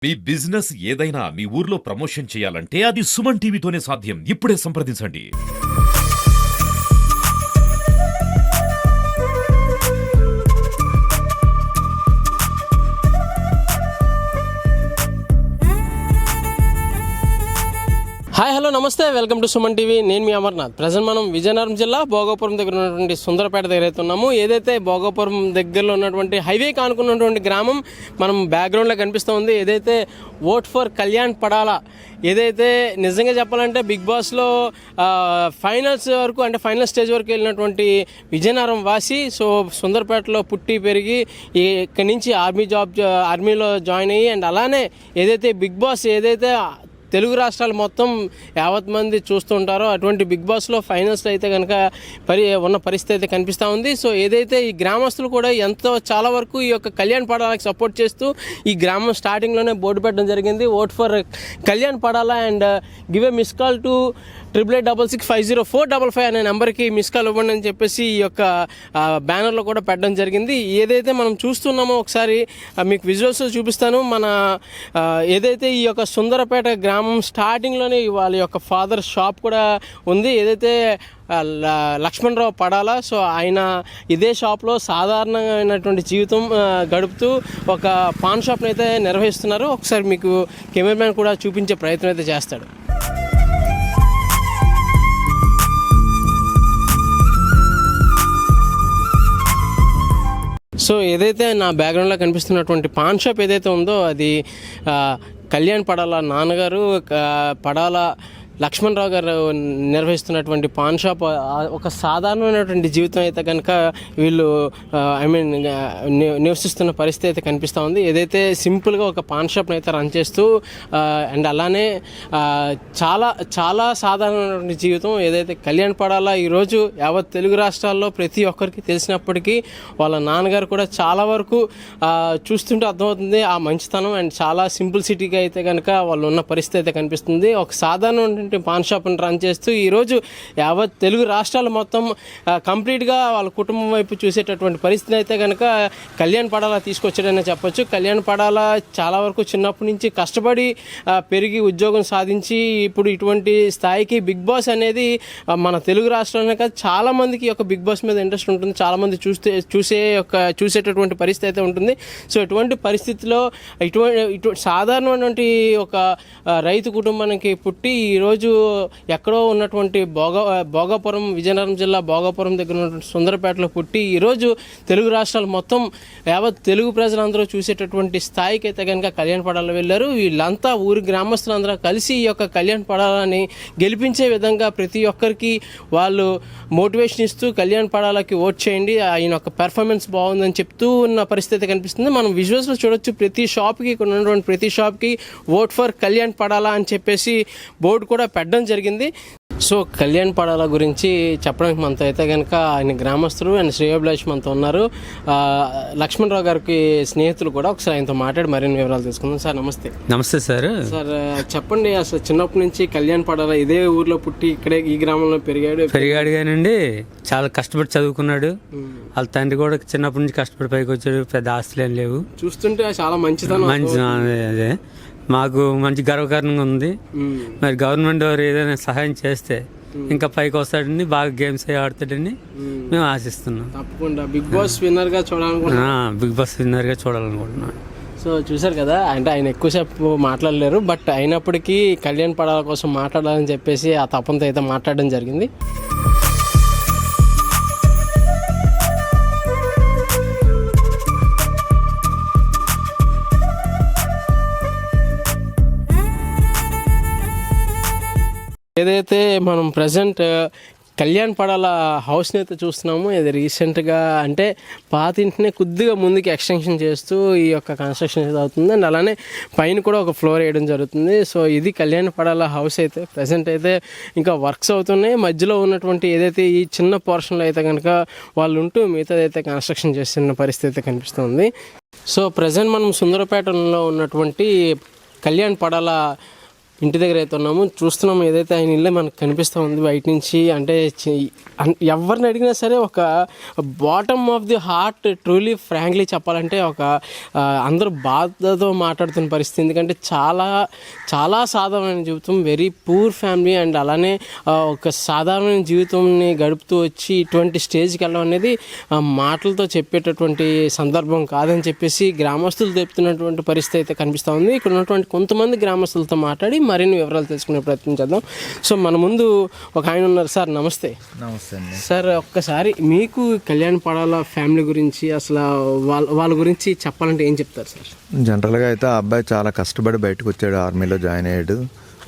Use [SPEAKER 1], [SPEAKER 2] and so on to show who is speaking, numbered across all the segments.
[SPEAKER 1] మీ business ఏదైనా మీ ఊర్లో promotion చేయాలంటే అది సుమన్ టీవీతోనే సాధ్యం. ఇప్పుడే సంప్రదించండి.
[SPEAKER 2] హాయ్ హలో నమస్తే, వెల్కమ్ టు సుమన్ టీవీ. నేను మీ అమర్నాథ్. ప్రజెంట్ మనం విజయనగరం జిల్లా భోగాపురం దగ్గర ఉన్నటువంటి సుందరపేట దగ్గర అయితే ఉన్నాము. ఏదైతే భోగాపురం దగ్గరలో ఉన్నటువంటి హైవే కానుకున్నటువంటి గ్రామం మనం బ్యాక్గ్రౌండ్లో కనిపిస్తూ ఉంది. ఏదైతే ఓట్ ఫర్ కళ్యాణ్ పడాలా, ఏదైతే నిజంగా చెప్పాలంటే బిగ్ బాస్లో ఫైనల్స్ వరకు అంటే ఫైనల్ స్టేజ్ వరకు వెళ్ళినటువంటి విజయనగరం వాసి. సో సుందరపేటలో పుట్టి పెరిగి ఇక్కడి నుంచి ఆర్మీలో జాయిన్ అయ్యి అండ్ అలానే ఏదైతే బిగ్ బాస్ ఏదైతే తెలుగు రాష్ట్రాలు మొత్తం యావత్ మంది చూస్తుంటారో అటువంటి బిగ్ బాస్లో ఫైనల్స్ అయితే కనుక ఉన్న పరిస్థితి అయితే కనిపిస్తూ ఉంది. సో ఏదైతే ఈ గ్రామస్తులు కూడా చాలా వరకు ఈ యొక్క కళ్యాణ్ పడాలకి సపోర్ట్ చేస్తూ ఈ గ్రామం స్టార్టింగ్లోనే బోర్డు పెట్టడం జరిగింది. Vote for Kalyan Padala and give a miss call to 8866504555 అనే నెంబర్కి మిస్ కాల్ ఇవ్వండి అని చెప్పేసి ఈ యొక్క బ్యానర్లో కూడా పెట్టడం జరిగింది. ఏదైతే మనం చూస్తున్నామో ఒకసారి మీకు విజువల్స్ చూపిస్తాను. మన ఏదైతే ఈ యొక్క సుందరపేట గ్రామం స్టార్టింగ్లోనే వాళ్ళ యొక్క ఫాదర్ షాప్ కూడా ఉంది. ఏదైతే లక్ష్మణరావు పడాలా, సో ఆయన ఇదే షాప్లో సాధారణమైనటువంటి జీవితం గడుపుతూ ఒక పాన్ షాప్ని అయితే నిర్వహిస్తున్నారు. ఒకసారి మీకు కెమెరామ్యాన్ కూడా చూపించే ప్రయత్నం అయితే చేస్తాడు. సో ఏదైతే నా బ్యాక్గ్రౌండ్లో కనిపిస్తున్నటువంటి పాన్ షాప్ ఏదైతే ఉందో అది కళ్యాణ్ పడాల నాన్నగారు పడాల లక్ష్మణరావు గారు నిర్వహిస్తున్నటువంటి పాన్ షాప్. ఒక సాధారణమైనటువంటి జీవితం అయితే కనుక వీళ్ళు నివసిస్తున్న పరిస్థితి అయితే కనిపిస్తూ ఉంది. ఏదైతే సింపుల్గా ఒక పాన్ షాప్ని అయితే రన్ చేస్తూ అండ్ అలానే చాలా చాలా సాధారణమైనటువంటి జీవితం ఏదైతే కళ్యాణ్ పడాలా ఈరోజు యావత్ తెలుగు రాష్ట్రాల్లో ప్రతి ఒక్కరికి తెలిసినప్పటికీ వాళ్ళ నాన్నగారు కూడా చాలా వరకు చూస్తుంటే అర్థమవుతుంది ఆ మంచితనం అండ్ చాలా సింపుల్సిటీగా అయితే కనుక వాళ్ళు ఉన్న పరిస్థితి అయితే కనిపిస్తుంది. ఒక సాధారణ పాన్ షాప్ని రన్ చేస్తూ ఈరోజు యావత్ తెలుగు రాష్ట్రాలు మొత్తం కంప్లీట్గా వాళ్ళ కుటుంబం వైపు చూసేటటువంటి పరిస్థితిని అయితే కనుక కళ్యాణ్ పడాలా తీసుకొచ్చాడని చెప్పొచ్చు. కళ్యాణ్ పడాలా చాలా వరకు చిన్నప్పటి నుంచి కష్టపడి పెరిగి ఉద్యోగం సాధించి ఇప్పుడు ఇటువంటి స్థాయికి బిగ్ బాస్ అనేది మన తెలుగు రాష్ట్రాలనే కాదు చాలామందికి ఒక బిగ్ బాస్ మీద ఇంట్రెస్ట్ ఉంటుంది. చాలామంది చూసేటటువంటి పరిస్థితి అయితే ఉంటుంది. సో ఇటువంటి పరిస్థితిలో ఇటువంటి సాధారణమైనటువంటి ఒక రైతు కుటుంబానికి పుట్టి ఈరోజు ఎక్కడో ఉన్నటువంటి భోగాపురం విజయనగరం జిల్లా భోగాపురం దగ్గర ఉన్నటువంటి సుందరపేటలో పుట్టి ఈరోజు తెలుగు రాష్ట్రాలు మొత్తం యావత్ తెలుగు ప్రజలందరూ చూసేటటువంటి స్థాయికి అయితే కనుక కళ్యాణ్ పడాలా వెళ్ళారు. వీళ్ళంతా ఊరి గ్రామస్తులందరూ కలిసి ఈ యొక్క కళ్యాణ్ పడాలని గెలిపించే విధంగా ప్రతి ఒక్కరికి వాళ్ళు మోటివేషన్ ఇస్తూ కళ్యాణ్ పడాలకి ఓట్ చేయండి, ఆయన యొక్క పెర్ఫార్మెన్స్ బాగుందని చెప్తూ ఉన్న పరిస్థితి కనిపిస్తుంది. మనం విజువల్స్లో చూడొచ్చు. ప్రతి షాప్కి ఇక్కడ ఉన్నటువంటి ప్రతి షాప్కి ఓట్ ఫర్ కళ్యాణ్ పడాలా అని చెప్పేసి బోర్డు కూడా పెట్టడం జరిగింది. సో కళ్యాణ్ పడాల గురించి చెప్పడానికి మనతో అయితే కనుక ఆయన గ్రామస్తులు అండ్ శ్రేయోభిలాష్ మనతో ఉన్నారు. లక్ష్మణరావు గారికి స్నేహితులు కూడా. ఒకసారి ఆయనతో మాట్లాడి మరిన్ని వివరాలు తీసుకుందాం. సార్ నమస్తే.
[SPEAKER 3] నమస్తే సార్.
[SPEAKER 2] సార్ చెప్పండి, అసలు చిన్నప్పటి నుంచి కళ్యాణ్ పడాల ఇదే ఊర్లో పుట్టి ఇక్కడే ఈ గ్రామంలో పెరిగాడు
[SPEAKER 3] కానండి. చాలా కష్టపడి చదువుకున్నాడు. వాళ్ళ తండ్రి కూడా చిన్నప్పటి నుంచి కష్టపడి పైకి వచ్చాడు. పెద్ద ఆస్తులు ఏం లేవు.
[SPEAKER 2] చూస్తుంటే చాలా మంచితనం.
[SPEAKER 3] అదే మాకు మంచి గర్వకారణంగా ఉంది. మరి గవర్నమెంట్ వారు ఏదైనా సహాయం చేస్తే ఇంకా పైకి వస్తాడని, బాగా గేమ్స్ ఆడతాడని మేము ఆశిస్తున్నాం.
[SPEAKER 2] తప్పకుండా బిగ్ బాస్ విన్నర్ గా
[SPEAKER 3] చూడాలనుకుంటున్నాం.
[SPEAKER 2] సో చూసారు కదా, అంటే ఆయన ఎక్కువసేపు మాట్లాడలేరు. బట్ అయినప్పటికీ కళ్యాణ్ పడాల కోసం మాట్లాడాలని చెప్పేసి ఆ తపంతో అయితే మాట్లాడడం జరిగింది. ఏదైతే మనం ప్రజెంట్ కళ్యాణ్ పడాల హౌస్ని అయితే చూస్తున్నాము. ఇది రీసెంట్గా అంటే పాత ఇంటినే కొద్దిగా ముందుకి ఎక్స్టెన్షన్ చేస్తూ ఈ యొక్క కన్స్ట్రక్షన్ అయితే అవుతుంది. అండ్ అలానే పైన కూడా ఒక ఫ్లోర్ వేయడం జరుగుతుంది. సో ఇది కళ్యాణ్ పడాల హౌస్ అయితే ప్రజెంట్ అయితే ఇంకా వర్క్స్ అవుతున్నాయి. మధ్యలో ఉన్నటువంటి ఏదైతే ఈ చిన్న పోర్షన్లో అయితే కనుక వాళ్ళు ఉంటూ మిగతాదైతే కన్స్ట్రక్షన్ చేస్తున్న పరిస్థితి అయితే కనిపిస్తుంది. సో ప్రజెంట్ మనం సుందరపేటలో ఉన్నటువంటి కళ్యాణ్ పడాల ఇంటి దగ్గర అయితే ఉన్నాము, చూస్తున్నాము. ఏదైతే ఆయన ఇల్లే మనకు కనిపిస్తూ ఉంది బయట నుంచి. అంటే ఎవరిని అడిగినా సరే ఒక bottom of the heart truly frankly చెప్పాలంటే ఒక అందరూ బాధతో మాట్లాడుతున్న పరిస్థితి. ఎందుకంటే చాలా చాలా సాధారణమైన జీవితం, వెరీ పూర్ ఫ్యామిలీ. అండ్ అలానే ఒక సాధారణమైన జీవితంని గడుపుతూ వచ్చి ఇటువంటి స్టేజ్కి వెళ్ళడం అనేది మాటలతో చెప్పేటటువంటి సందర్భం కాదని చెప్పేసి గ్రామస్తులు చెప్తున్నటువంటి పరిస్థితి అయితే కనిపిస్తూ ఉంది. ఇక్కడ ఉన్నటువంటి కొంతమంది గ్రామస్తులతో మాట్లాడి మరిన్ని వివరాలు తెలుసుకునే ప్రయత్నం చేద్దాం. సో మన ముందు ఒక ఆయన ఉన్నారు. సార్ నమస్తే.
[SPEAKER 4] నమస్తే అండి.
[SPEAKER 2] సార్ ఒక్కసారి మీకు కళ్యాణ్ పడాల ఫ్యామిలీ గురించి అసలు వాళ్ళ గురించి చెప్పాలంటే ఏం చెప్తారు సార్?
[SPEAKER 4] జనరల్గా అయితే ఆ అబ్బాయి చాలా కష్టపడి బయటకు వచ్చాడు, ఆర్మీలో జాయిన్ అయ్యాడు.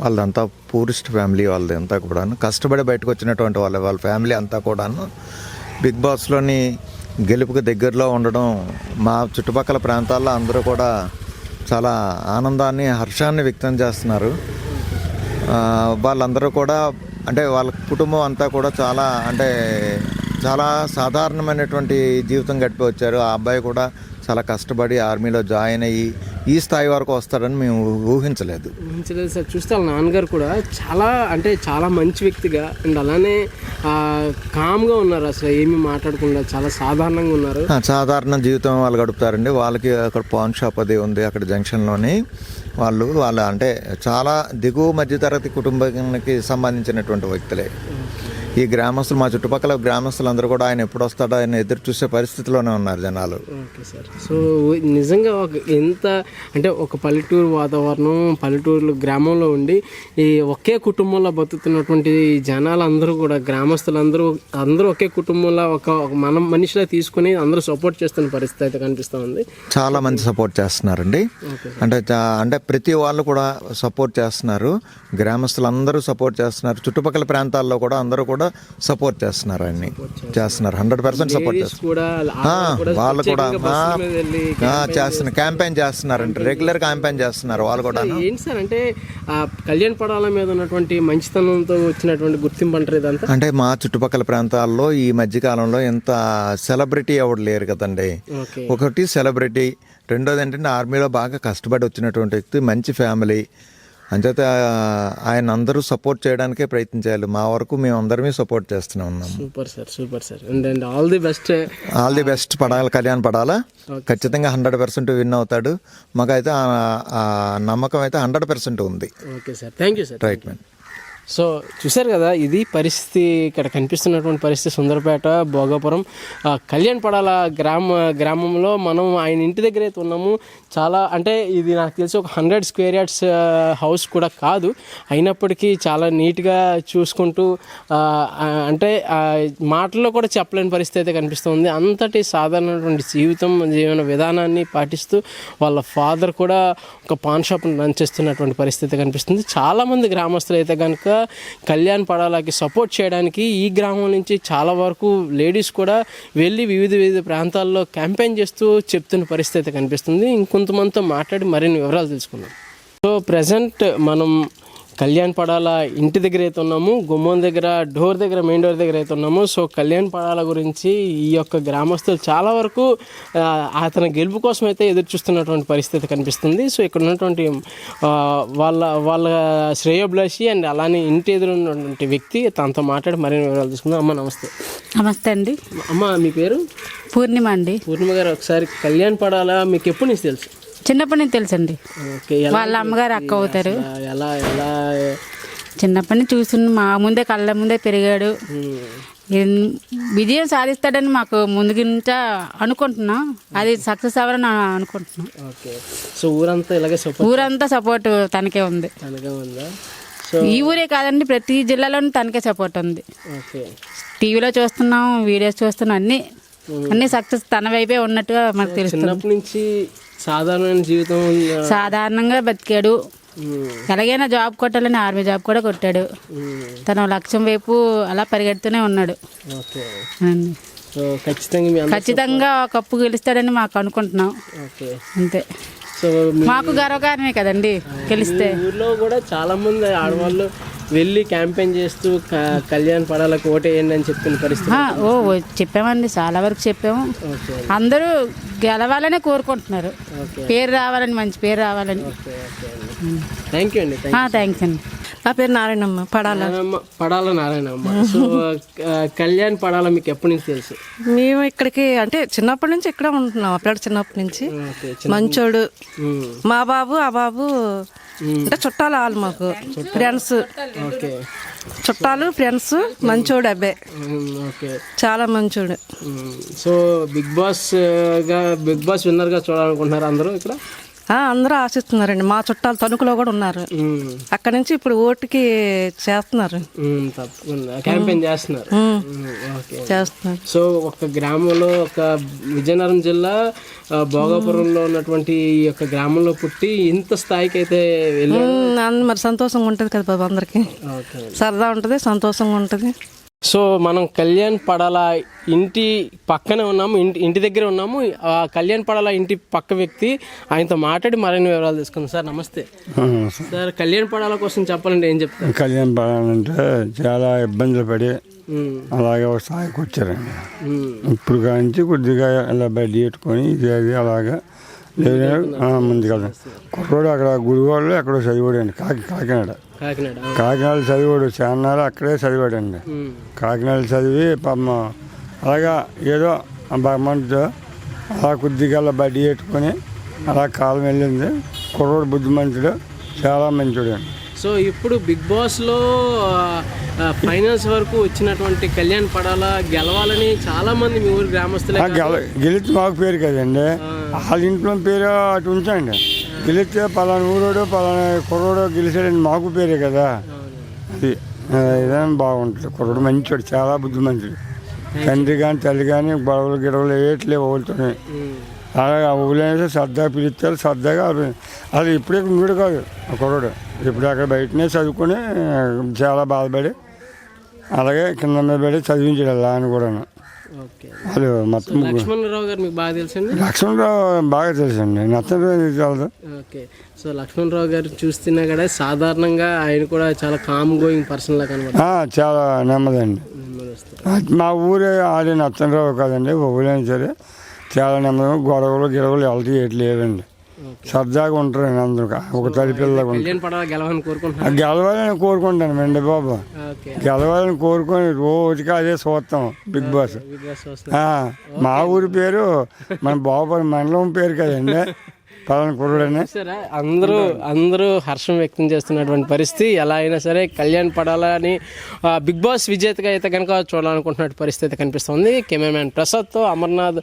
[SPEAKER 4] వాళ్ళదంతా పూరిస్ట్ ఫ్యామిలీ, వాళ్ళదంతా కూడాను కష్టపడి బయటకు వచ్చినటువంటి వాళ్ళ ఫ్యామిలీ అంతా కూడాను బిగ్ బాస్లోని గెలుపుకి దగ్గరలో ఉండడం మా చుట్టుపక్కల ప్రాంతాల్లో అందరూ కూడా చాలా ఆనందాన్ని, హర్షాన్ని వ్యక్తం చేస్తున్నారు. వాళ్ళందరూ కూడా అంటే వాళ్ళ కుటుంబం అంతా కూడా చాలా సాధారణమైనటువంటి జీవితం గడిపి వచ్చారు. ఆ అబ్బాయి కూడా చాలా కష్టపడి ఆర్మీలో జాయిన్ అయ్యి ఈ స్థాయి వరకు వస్తాడని మేము ఊహించలేదు
[SPEAKER 2] సార్. చూస్తే వాళ్ళ నాన్నగారు కూడా చాలా మంచి వ్యక్తిగా అండ్ అలానే కామ్గా ఉన్నారు. అసలు ఏమీ మాట్లాడకుండా చాలా సాధారణంగా ఉన్నారు.
[SPEAKER 4] సాధారణ జీవితం వాళ్ళు గడుపుతారండి. వాళ్ళకి అక్కడ పాన్ షాప్ అది ఉంది అక్కడ జంక్షన్లోని. వాళ్ళు అంటే చాలా దిగువ మధ్యతరగతి కుటుంబానికి సంబంధించినటువంటి వ్యక్తులే ఈ గ్రామస్తులు. మా చుట్టుపక్కల గ్రామస్తులందరూ కూడా ఆయన ఎప్పుడు వస్తాడో ఆయన ఎదురు చూసే పరిస్థితిలోనే ఉన్నారు జనాలు.
[SPEAKER 2] Okay sir. సో నిజంగా ఒక పల్లెటూరు వాతావరణం, పల్లెటూరు గ్రామంలో ఉండి ఈ ఒకే కుటుంబంలో బతుకుతున్నటువంటి జనాలు అందరూ కూడా గ్రామస్తులందరూ ఒకే కుటుంబంలో ఒక మనిషిలా తీసుకుని అందరూ సపోర్ట్ చేస్తున్న పరిస్థితి అయితే కనిపిస్తూ ఉంది.
[SPEAKER 4] చాలా మంది సపోర్ట్ చేస్తున్నారండి. అంటే ప్రతి వాళ్ళు కూడా సపోర్ట్ చేస్తున్నారు. గ్రామస్తులందరూ సపోర్ట్ చేస్తున్నారు. చుట్టుపక్కల ప్రాంతాల్లో కూడా అందరూ కూడా సపోర్ట్ చేస్తున్నారు. ఆయన్ని చేస్తున్నారు, 100% సపోర్ట్ చేస్తున్నారు. వాళ్ళు కూడా చేస్తున్నారు, క్యాంపెయిన్ చేస్తున్నారంటే రెగ్యులర్ క్యాంపెయిన్ చేస్తున్నారు వాళ్ళు కూడా.
[SPEAKER 2] ఏంటి సార్ అంటే కళ్యాణ్ పడాల మీద ఉన్నటువంటి మంచితనంతో వచ్చినటువంటి గుర్తింపు అంటారు ఇదంతా?
[SPEAKER 4] అంటే మా చుట్టుపక్కల ప్రాంతాల్లో ఈ మధ్యకాలంలో ఎంత సెలబ్రిటీ ఎవరు లేరు కదండి. ఒకటి సెలబ్రిటీ, రెండోది ఏంటంటే ఆర్మీలో బాగా కష్టపడి వచ్చినటువంటి వ్యక్తి, మంచి ఫ్యామిలీ. అంచేత ఆయన అందరూ సపోర్ట్ చేయడానికే ప్రయత్నించాలి. మా వరకు మేము అందరమే సపోర్ట్ చేస్తూనే ఉన్నాం.
[SPEAKER 2] Super sir. And all the best. Kalyan పడాలా ఖచ్చితంగా 100% విన్ అవుతాడు. మాకైతే ఆ నమ్మకం అయితే 100% ఉంది. Okay sir, thank you sir.
[SPEAKER 4] Right man.
[SPEAKER 2] So చూసారు కదా, ఇది పరిస్థితి. ఇక్కడ కనిపిస్తున్నటువంటి పరిస్థితి సుందరపేట భోగాపురం కళ్యాణ్ పడాల గ్రామంలో మనం ఆయన ఇంటి దగ్గర అయితే ఉన్నాము. ఇది నాకు తెలిసి ఒక 100 స్క్వేర్ యార్డ్స్ హౌస్ కూడా కాదు. అయినప్పటికీ చాలా నీట్గా చూసుకుంటూ మాటల్లో కూడా చెప్పలేని పరిస్థితి అయితే కనిపిస్తుంది. అంతటి సాధారణమైనటువంటి జీవన విధానాన్ని పాటిస్తూ వాళ్ళ ఫాదర్ కూడా ఒక పాన్ షాప్ని రన్ చేస్తున్నటువంటి పరిస్థితి కనిపిస్తుంది. చాలామంది గ్రామస్తులు అయితే కనుక కళ్యాణ్ పడాలకి సపోర్ట్ చేయడానికి ఈ గ్రామం నుంచి చాలా వరకు లేడీస్ కూడా వెళ్ళి వివిధ ప్రాంతాల్లో క్యాంపెయిన్ చేస్తూ చెప్తున్న పరిస్థితి కనిపిస్తుంది. ఇంకొంతమందితో మాట్లాడి మరిన్ని వివరాలు తెలుసుకుందాం. సో ప్రజెంట్ మనం కళ్యాణ్ పడాల ఇంటి దగ్గర అయితే ఉన్నాము, గుమ్మం దగ్గర మెయిన్ డోర్ దగ్గర అయితే ఉన్నాము. సో కళ్యాణ్ పడాల గురించి ఈ యొక్క గ్రామస్తులు చాలా వరకు అతని గెలుపు కోసం అయితే ఎదురు చూస్తున్నటువంటి పరిస్థితి కనిపిస్తుంది. సో ఇక్కడ ఉన్నటువంటి వాళ్ళ శ్రేయోభిలాషి అండ్ అలానే ఇంటి ఎదురు ఉన్నటువంటి వ్యక్తి తనతో మాట్లాడి మరిన్ని వివరాలు తీసుకుందాం. అమ్మ నమస్తే.
[SPEAKER 5] నమస్తే అండి.
[SPEAKER 2] అమ్మ మీ పేరు?
[SPEAKER 5] పూర్ణిమ అండి.
[SPEAKER 2] పూర్ణిమ గారు, ఒకసారి కళ్యాణ్ పడాల మీకు ఎప్పటి నుంచి తెలుసు?
[SPEAKER 5] చిన్నప్పటి నుంచి తెలుసండి. వాళ్ళ అమ్మగారు అక్క అవుతారు.
[SPEAKER 2] ఎలా
[SPEAKER 5] చిన్నప్పటి నుంచి చూస్తున్న మా ముందే కళ్ళ ముందే పెరిగాడు. విజయం సాధిస్తాడని మాకు ముందు నుంచా అనుకుంటున్నాం. అది సక్సెస్ అవ్వాలని అనుకుంటున్నాం.
[SPEAKER 2] సో
[SPEAKER 5] ఊరంతా సపోర్ట్ తనకే ఉంది. ఈ ఊరే కాదండి, ప్రతి జిల్లాలోనూ తనకే సపోర్ట్ ఉంది. టీవీలో చూస్తున్నాం, వీడియోస్ చూస్తున్నాం, అన్ని సక్సెస్ తన వైపే ఉన్నట్టుగా మనకు తెలుస్తుంది.
[SPEAKER 2] సాధారణమైన జీవితం,
[SPEAKER 5] సాధారణంగా బతికాడు. ఎలాగైనా జాబ్ కొట్టాలని ఆర్మీ జాబ్ కూడా కొట్టాడు. తన లక్ష్యం వైపు అలా పరిగెడుతూనే ఉన్నాడు. ఖచ్చితంగా కప్పు గెలుస్తాడని మాకు అనుకుంటున్నాం. అంతే. మాకు గర్వకారణమే కదండి గెలిస్తే.
[SPEAKER 2] ఊర్లో కూడా చాలా మంది ఆడవాళ్ళు వెళ్ళి క్యాంపెయిన్ చేస్తూ కళ్యాణ్ పడాలకు ఓటేయండి అని చెప్పిన పరిస్థితి.
[SPEAKER 5] చెప్పామండి, చాలా వరకు చెప్పాము. అందరూ గెలవాలనే కోరుకుంటున్నారు, పేరు రావాలని, మంచి పేరు రావాలని.
[SPEAKER 2] థ్యాంక్ యూ అండి.
[SPEAKER 5] థ్యాంక్స్ అండి.
[SPEAKER 6] నా పేరు నారాయణమ్మ,
[SPEAKER 2] పడాల నారాయణమ్మ. సో కళ్యాణ్ పడాల మీకు ఎప్పటి నుంచి తెలుసు?
[SPEAKER 6] మేము ఇక్కడికి అంటే చిన్నప్పటి నుంచి ఇక్కడ ఉంటున్నాం. అప్పుడు చిన్నప్పటి నుంచి మంచోడు. మా బాబు ఆ బాబు అంటే చుట్టాలు వాళ్ళు, మాకు ఫ్రెండ్స్, చుట్టాలు ఫ్రెండ్స్. మంచోడు అబ్బాయి, చాలా మంచోడు.
[SPEAKER 2] సో బిగ్ బాస్ విన్నర్ గా చూడాలనుకుంటున్నారు అందరూ ఇక్కడ?
[SPEAKER 6] అందరూ ఆశిస్తున్నారండి. మా చుట్టాలు తణుకులో కూడా ఉన్నారు. అక్కడ నుంచి ఇప్పుడు ఓటుకి చేస్తున్నారు,
[SPEAKER 2] తప్పకుండా క్యాంపెయిన్ చేస్తున్నారు. సో ఒక గ్రామంలో, ఒక విజయనగరం జిల్లా భోగాపురంలో ఉన్నటువంటి ఈ యొక్క గ్రామంలో పుట్టి ఇంత స్థాయికి అయితే వెళ్ళారు.
[SPEAKER 6] మరి సంతోషంగా ఉంటుంది కదా బాబు, అందరికి సరదా ఉంటుంది, సంతోషంగా ఉంటుంది.
[SPEAKER 2] సో మనం కళ్యాణ్ పడాల ఇంటి పక్కనే ఉన్నాము, ఇంటి దగ్గర ఉన్నాము. ఆ కళ్యాణ్ పడాల ఇంటి పక్క వ్యక్తి, ఆయనతో మాట్లాడి మరిన్ని వివరాలు తీసుకుందాం. సార్ నమస్తే. సార్ కళ్యాణ్ పడాల కోసం చెప్పాలంటే ఏం చెప్తారు?
[SPEAKER 7] కళ్యాణ్ పడాలంటే చాలా ఇబ్బందులు పడి అలాగే ఒక స్థాయికి వచ్చారండి. ఇప్పుడు కాంచి కొద్దిగా ఇలా బయట పెట్టుకొని ఇది అది అలాగా ముందు కదా. కుర్రోడు అక్కడ గుడివాళ్ళు ఎక్కడో చదివాడండి, కాకినాడ చదివాడు. చాన్నాళ్ళు అక్కడే చదివాడండి. కాకినాడ చదివి పాపం అలాగా ఏదో భగవంతుడు అలా కొద్దిగా అలా బడ్డీ పెట్టుకొని అలా కాలం వెళ్ళింది. కుర్రోడు బుద్ధిమంతుడు, చాలా మంచివాడు అండి.
[SPEAKER 2] సో ఇప్పుడు బిగ్ బాస్లో ఫైనల్స్ వరకు వచ్చినటువంటి కళ్యాణ్ పడాల గెలవాలని చాలా మంది మీ ఊరు గ్రామస్తులే
[SPEAKER 7] గెలిచి మాకు పేరు కదండి, వాళ్ళ ఇంట్లో పేరు అటు ఉంచండి. గెలిస్తే పలానా ఊరోడు పలానా కుర్రోడు గెలిచాడండి, మాకు పేరే కదా. అది ఏదైనా బాగుంటుంది. కుర్రోడు మంచివాడు, చాలా బుద్ధిమంతుడు. తండ్రి కానీ తల్లి కానీ గొడవలు గిడవలు వేయట్లేవు ఊళ్ళతోనే. అలాగే ఊళ్ళో సరదాగా పిలుస్తారు, సరదాగా అది ఇప్పుడే ఉండడు కాదు ఆ కుర్రోడు. ఇప్పుడు అక్కడ బయటనే చదువుకొని చాలా బాధపడి అలాగే కింద మీద పడి చదివించాడు అలా అని కూడా. అది మొత్తం
[SPEAKER 2] లక్ష్మణరావు గారు మీకు బాగా తెలుసండి?
[SPEAKER 7] లక్ష్మణరావు బాగా తెలుసండి, నచ్చరావు తెలదు.
[SPEAKER 2] ఓకే. సో లక్ష్మణరావు గారు చూస్తున్నా కూడా సాధారణంగా ఆయన కూడా చాలా కామ్ గోయింగ్ పర్సన్ లా కనబడుతుంది.
[SPEAKER 7] చాలా నెమ్మదండి. మా ఊరే ఆడే నచ్చరావు కాదండి, ఊళ్ళైనా సరే చాలా నెమ్మది. గొడవలు గిడవలు ఎవరికి ఏటి లేదండి, సరదాగా ఉంటారండి అందరూ. ఒక తల్లి పిల్లగా గెలవాలని కోరుకుంటాను అండి బాబు, గెలవాలని కోరుకొని రోజుకి అదే చూస్తాం బిగ్ బాస్. మా ఊరి పేరు మన బాబు మండలం పేరు కదండి, పలానా కుర్రుడని.
[SPEAKER 2] అందరూ హర్షం వ్యక్తం చేస్తున్నటువంటి పరిస్థితి. ఎలా అయినా సరే కళ్యాణ్ పడాలని బిగ్ బాస్ విజేతగా అయితే కనుక చూడాలనుకుంటున్న పరిస్థితి కనిపిస్తుంది. కెమెరామ్యాన్ ప్రసాద్తో అమర్నాథ్.